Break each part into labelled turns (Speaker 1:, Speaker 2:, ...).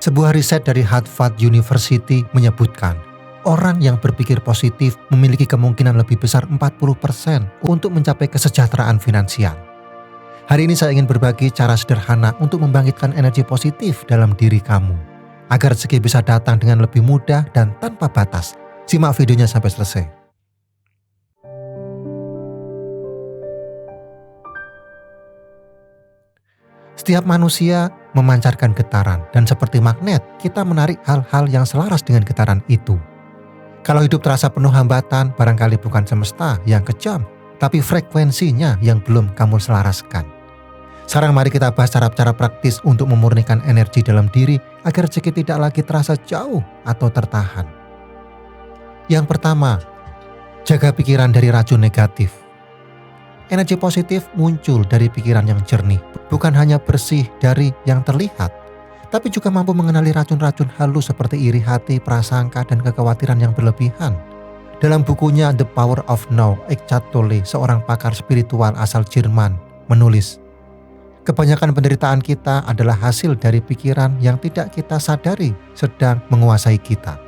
Speaker 1: Sebuah riset dari Harvard University menyebutkan, orang yang berpikir positif memiliki kemungkinan lebih besar 40% untuk mencapai kesejahteraan finansial. Hari ini saya ingin berbagi cara sederhana untuk membangkitkan energi positif dalam diri kamu, agar rezeki bisa datang dengan lebih mudah dan tanpa batas. Simak videonya sampai selesai. Setiap manusia memancarkan getaran, dan seperti magnet, kita menarik hal-hal yang selaras dengan getaran itu. Kalau hidup terasa penuh hambatan, barangkali bukan semesta yang kejam, tapi frekuensinya yang belum kamu selaraskan. Sekarang mari kita bahas cara-cara praktis untuk memurnikan energi dalam diri agar rezeki tidak lagi terasa jauh atau tertahan. Yang pertama, jaga pikiran dari racun negatif. Energi positif muncul dari pikiran yang jernih, bukan hanya bersih dari yang terlihat, tapi juga mampu mengenali racun-racun halus seperti iri hati, prasangka, dan kekhawatiran yang berlebihan. Dalam bukunya The Power of Now, Eckhart Tolle, seorang pakar spiritual asal Jerman, menulis, kebanyakan penderitaan kita adalah hasil dari pikiran yang tidak kita sadari sedang menguasai kita.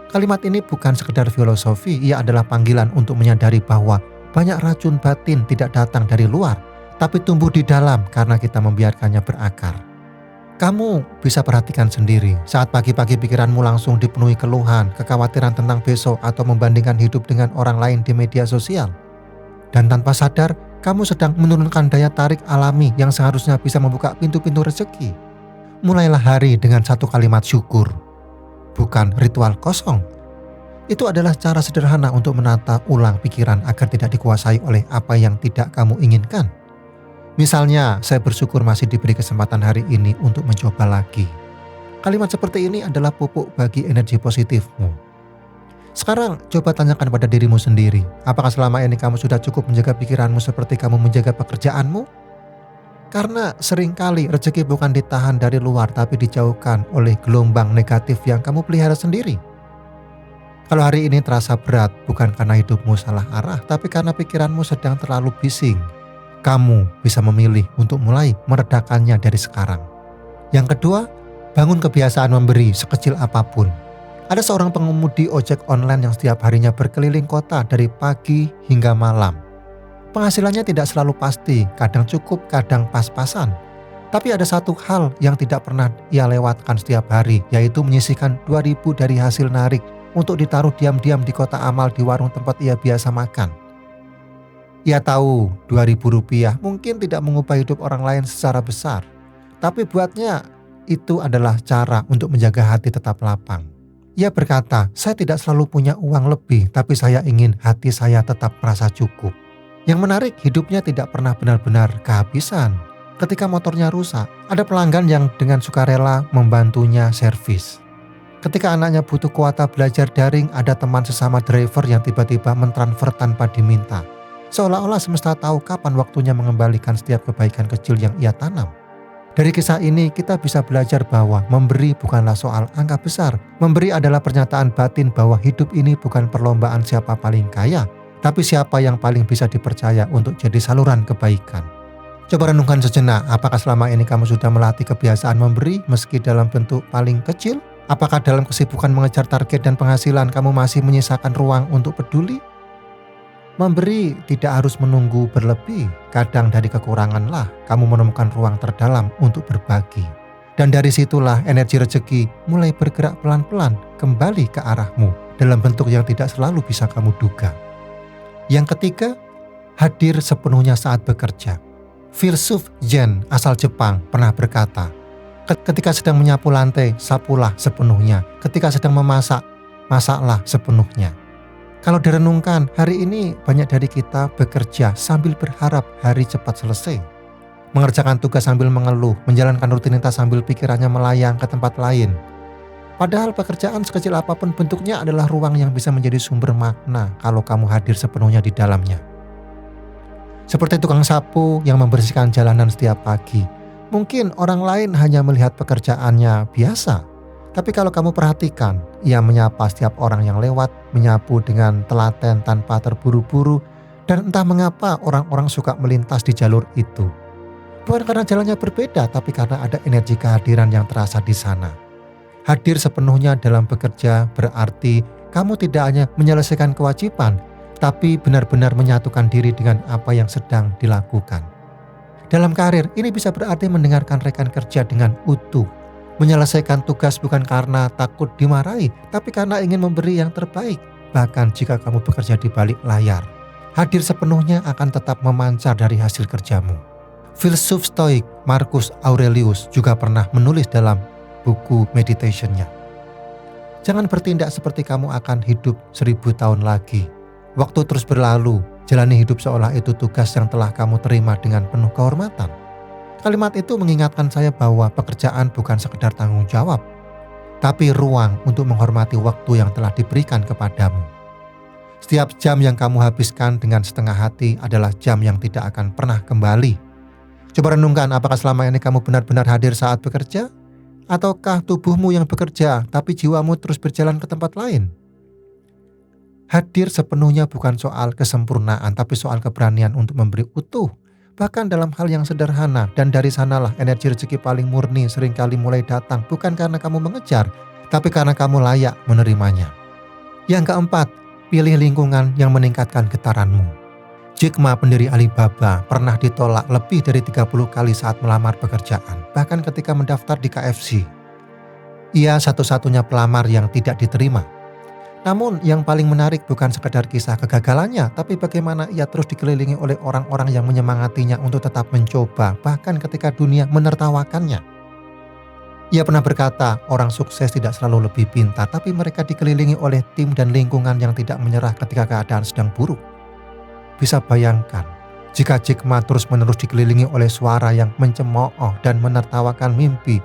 Speaker 1: Kalimat ini bukan sekedar filosofi, ia adalah panggilan untuk menyadari bahwa banyak racun batin tidak datang dari luar, tapi tumbuh di dalam karena kita membiarkannya berakar. Kamu bisa perhatikan sendiri saat pagi-pagi pikiranmu langsung dipenuhi keluhan, kekhawatiran tentang besok, atau membandingkan hidup dengan orang lain di media sosial. Dan tanpa sadar, kamu sedang menurunkan daya tarik alami yang seharusnya bisa membuka pintu-pintu rezeki. Mulailah hari dengan satu kalimat syukur, bukan ritual kosong. Itu adalah cara sederhana untuk menata ulang pikiran agar tidak dikuasai oleh apa yang tidak kamu inginkan. Misalnya, saya bersyukur masih diberi kesempatan hari ini untuk mencoba lagi. Kalimat seperti ini adalah pupuk bagi energi positifmu. Sekarang, coba tanyakan pada dirimu sendiri, apakah selama ini kamu sudah cukup menjaga pikiranmu seperti kamu menjaga pekerjaanmu? Karena seringkali rezeki bukan ditahan dari luar, tapi dijauhkan oleh gelombang negatif yang kamu pelihara sendiri. Kalau hari ini terasa berat, bukan karena hidupmu salah arah, tapi karena pikiranmu sedang terlalu bising. Kamu bisa memilih untuk mulai meredakannya dari sekarang. Yang kedua, bangun kebiasaan memberi sekecil apapun. Ada seorang pengemudi ojek online yang setiap harinya berkeliling kota dari pagi hingga malam. Penghasilannya tidak selalu pasti, kadang cukup, kadang pas-pasan. Tapi ada satu hal yang tidak pernah ia lewatkan setiap hari, yaitu menyisihkan 2.000 dari hasil narik untuk ditaruh diam-diam di kotak amal di warung tempat ia biasa makan. Ia tahu 2.000 rupiah mungkin tidak mengubah hidup orang lain secara besar, tapi buatnya itu adalah cara untuk menjaga hati tetap lapang. Ia berkata, saya tidak selalu punya uang lebih, tapi saya ingin hati saya tetap merasa cukup. Yang menarik, hidupnya tidak pernah benar-benar kehabisan. Ketika motornya rusak, ada pelanggan yang dengan sukarela membantunya servis. Ketika anaknya butuh kuota belajar daring, ada teman sesama driver yang tiba-tiba mentransfer tanpa diminta. Seolah-olah semesta tahu kapan waktunya mengembalikan setiap kebaikan kecil yang ia tanam. Dari kisah ini, kita bisa belajar bahwa memberi bukanlah soal angka besar. Memberi adalah pernyataan batin bahwa hidup ini bukan perlombaan siapa paling kaya, tapi siapa yang paling bisa dipercaya untuk jadi saluran kebaikan. Coba renungkan sejenak, apakah selama ini kamu sudah melatih kebiasaan memberi meski dalam bentuk paling kecil? Apakah dalam kesibukan mengejar target dan penghasilan kamu masih menyisakan ruang untuk peduli? Memberi tidak harus menunggu berlebih. Kadang dari kekuranganlah kamu menemukan ruang terdalam untuk berbagi. Dan dari situlah energi rezeki mulai bergerak pelan-pelan kembali ke arahmu dalam bentuk yang tidak selalu bisa kamu duga. Yang ketiga, hadir sepenuhnya saat bekerja. Filsuf Zen asal Jepang pernah berkata, ketika sedang menyapu lantai, sapulah sepenuhnya. Ketika sedang memasak, masaklah sepenuhnya. Kalau direnungkan, hari ini banyak dari kita bekerja sambil berharap hari cepat selesai. Mengerjakan tugas sambil mengeluh, menjalankan rutinitas sambil pikirannya melayang ke tempat lain. Padahal pekerjaan sekecil apapun bentuknya adalah ruang yang bisa menjadi sumber makna kalau kamu hadir sepenuhnya di dalamnya. Seperti tukang sapu yang membersihkan jalanan setiap pagi. Mungkin orang lain hanya melihat pekerjaannya biasa, tapi kalau kamu perhatikan, ia menyapa setiap orang yang lewat, menyapu dengan telaten tanpa terburu-buru, dan entah mengapa orang-orang suka melintas di jalur itu. Bukan karena jalannya berbeda, tapi karena ada energi kehadiran yang terasa di sana. Hadir sepenuhnya dalam bekerja berarti kamu tidak hanya menyelesaikan kewajiban, tapi benar-benar menyatukan diri dengan apa yang sedang dilakukan. Dalam karir, ini bisa berarti mendengarkan rekan kerja dengan utuh, menyelesaikan tugas bukan karena takut dimarahi, tapi karena ingin memberi yang terbaik. Bahkan jika kamu bekerja di balik layar, hadir sepenuhnya akan tetap memancar dari hasil kerjamu. Filsuf Stoik Marcus Aurelius juga pernah menulis dalam buku Meditation-nya, jangan bertindak seperti kamu akan hidup 1000 tahun lagi. Waktu terus berlalu, jalani hidup seolah itu tugas yang telah kamu terima dengan penuh kehormatan. Kalimat itu mengingatkan saya bahwa pekerjaan bukan sekedar tanggung jawab, tapi ruang untuk menghormati waktu yang telah diberikan kepadamu. Setiap jam yang kamu habiskan dengan setengah hati adalah jam yang tidak akan pernah kembali. Coba renungkan, apakah selama ini kamu benar-benar hadir saat bekerja? Ataukah tubuhmu yang bekerja, tapi jiwamu terus berjalan ke tempat lain? Hadir sepenuhnya bukan soal kesempurnaan, tapi soal keberanian untuk memberi utuh, bahkan dalam hal yang sederhana. Dan dari sanalah energi rezeki paling murni seringkali mulai datang, bukan karena kamu mengejar, tapi karena kamu layak menerimanya. Yang keempat, pilih lingkungan yang meningkatkan getaranmu. Jack Ma, pendiri Alibaba, pernah ditolak lebih dari 30 kali saat melamar pekerjaan, bahkan ketika mendaftar di KFC. Ia satu-satunya pelamar yang tidak diterima. Namun yang paling menarik bukan sekedar kisah kegagalannya, tapi bagaimana ia terus dikelilingi oleh orang-orang yang menyemangatinya untuk tetap mencoba, bahkan ketika dunia menertawakannya. Ia pernah berkata, orang sukses tidak selalu lebih pintar, tapi mereka dikelilingi oleh tim dan lingkungan yang tidak menyerah ketika keadaan sedang buruk. Bisa bayangkan, jika Jack Ma terus-menerus dikelilingi oleh suara yang mencemooh dan menertawakan mimpi,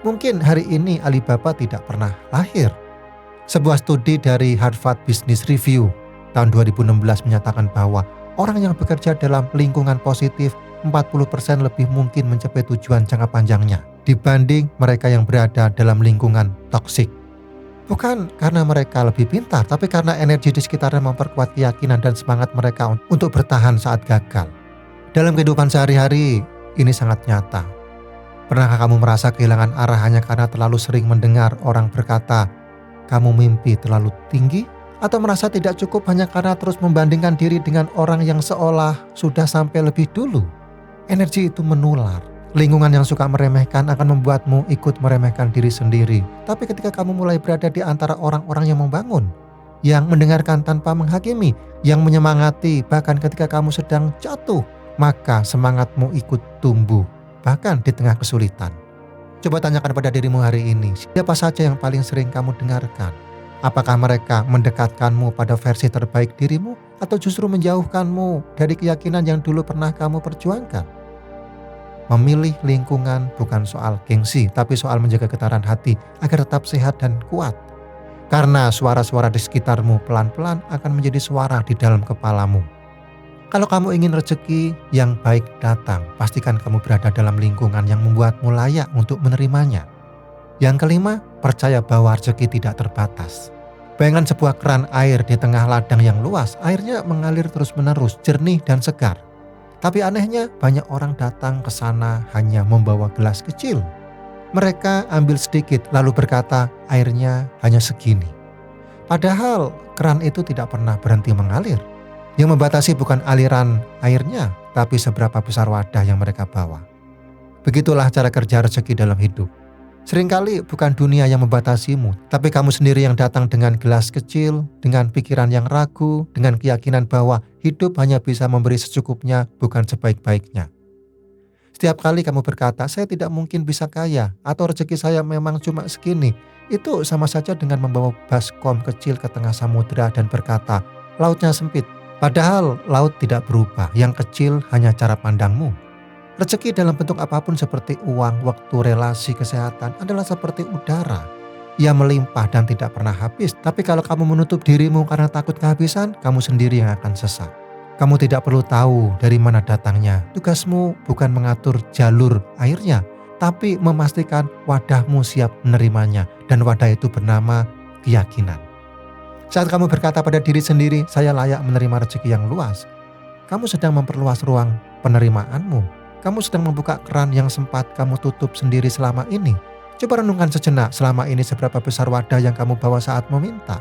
Speaker 1: mungkin hari ini Alibaba tidak pernah lahir. Sebuah studi dari Harvard Business Review tahun 2016 menyatakan bahwa orang yang bekerja dalam lingkungan positif 40% lebih mungkin mencapai tujuan jangka panjangnya dibanding mereka yang berada dalam lingkungan toksik. Bukan karena mereka lebih pintar, tapi karena energi di sekitarnya memperkuat keyakinan dan semangat mereka untuk bertahan saat gagal. Dalam kehidupan sehari-hari, ini sangat nyata. Pernahkah kamu merasa kehilangan arah hanya karena terlalu sering mendengar orang berkata, kamu mimpi terlalu tinggi? Atau merasa tidak cukup hanya karena terus membandingkan diri dengan orang yang seolah sudah sampai lebih dulu? Energi itu menular. Lingkungan yang suka meremehkan akan membuatmu ikut meremehkan diri sendiri. Tapi ketika kamu mulai berada di antara orang-orang yang membangun, yang mendengarkan tanpa menghakimi, yang menyemangati bahkan ketika kamu sedang jatuh, maka semangatmu ikut tumbuh, bahkan di tengah kesulitan. Coba tanyakan pada dirimu hari ini, siapa saja yang paling sering kamu dengarkan? Apakah mereka mendekatkanmu pada versi terbaik dirimu, atau justru menjauhkanmu dari keyakinan yang dulu pernah kamu perjuangkan? Memilih lingkungan bukan soal gengsi, tapi soal menjaga getaran hati agar tetap sehat dan kuat. Karena suara-suara di sekitarmu pelan-pelan akan menjadi suara di dalam kepalamu. Kalau kamu ingin rezeki yang baik datang, pastikan kamu berada dalam lingkungan yang membuatmu layak untuk menerimanya. Yang kelima, percaya bahwa rezeki tidak terbatas. Bayangkan sebuah keran air di tengah ladang yang luas, airnya mengalir terus-menerus, jernih dan segar. Tapi anehnya, banyak orang datang ke sana hanya membawa gelas kecil. Mereka ambil sedikit lalu berkata, airnya hanya segini. Padahal keran itu tidak pernah berhenti mengalir. Yang membatasi bukan aliran airnya, tapi seberapa besar wadah yang mereka bawa. Begitulah cara kerja rezeki dalam hidup. Seringkali bukan dunia yang membatasimu, tapi kamu sendiri yang datang dengan gelas kecil, dengan pikiran yang ragu, dengan keyakinan bahwa hidup hanya bisa memberi secukupnya, bukan sebaik-baiknya. Setiap kali kamu berkata, saya tidak mungkin bisa kaya, atau rezeki saya memang cuma segini, itu sama saja dengan membawa baskom kecil ke tengah samudera dan berkata, lautnya sempit. Padahal laut tidak berubah, yang kecil hanya cara pandangmu. Rezeki dalam bentuk apapun seperti uang, waktu, relasi, kesehatan adalah seperti udara. Ia melimpah dan tidak pernah habis. Tapi kalau kamu menutup dirimu karena takut kehabisan, kamu sendiri yang akan sesat. Kamu tidak perlu tahu dari mana datangnya. Tugasmu bukan mengatur jalur airnya, tapi memastikan wadahmu siap menerimanya. Dan wadah itu bernama keyakinan. Saat kamu berkata pada diri sendiri, saya layak menerima rezeki yang luas, kamu sedang memperluas ruang penerimaanmu. Kamu sedang membuka keran yang sempat kamu tutup sendiri selama ini. Coba renungkan sejenak, selama ini seberapa besar wadah yang kamu bawa saat meminta?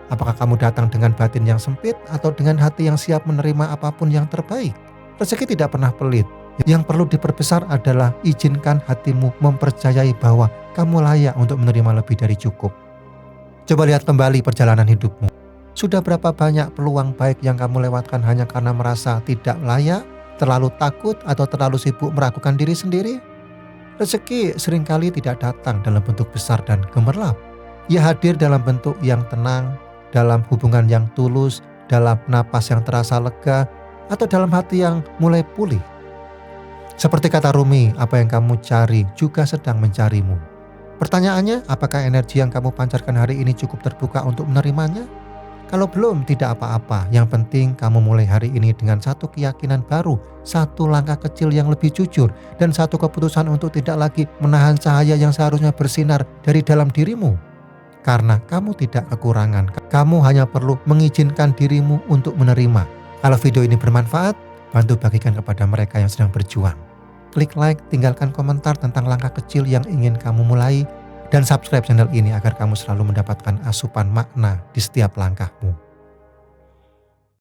Speaker 1: Apakah kamu datang dengan batin yang sempit atau dengan hati yang siap menerima apapun yang terbaik? Rezeki tidak pernah pelit. Yang perlu diperbesar adalah izinkan hatimu mempercayai bahwa kamu layak untuk menerima lebih dari cukup. Coba lihat kembali perjalanan hidupmu. Sudah berapa banyak peluang baik yang kamu lewatkan hanya karena merasa tidak layak, terlalu takut, atau terlalu sibuk meragukan diri sendiri? Rezeki seringkali tidak datang dalam bentuk besar dan gemerlap. Ia hadir dalam bentuk yang tenang, dalam hubungan yang tulus, dalam napas yang terasa lega, atau dalam hati yang mulai pulih. Seperti kata Rumi, apa yang kamu cari juga sedang mencarimu. Pertanyaannya, apakah energi yang kamu pancarkan hari ini cukup terbuka untuk menerimanya? Kalau belum, tidak apa-apa. Yang penting kamu mulai hari ini dengan satu keyakinan baru, satu langkah kecil yang lebih jujur, dan satu keputusan untuk tidak lagi menahan cahaya yang seharusnya bersinar dari dalam dirimu. Karena kamu tidak kekurangan, kamu hanya perlu mengizinkan dirimu untuk menerima. Kalau video ini bermanfaat, bantu bagikan kepada mereka yang sedang berjuang. Klik like, tinggalkan komentar tentang langkah kecil yang ingin kamu mulai, dan subscribe channel ini agar kamu selalu mendapatkan asupan makna di setiap langkahmu.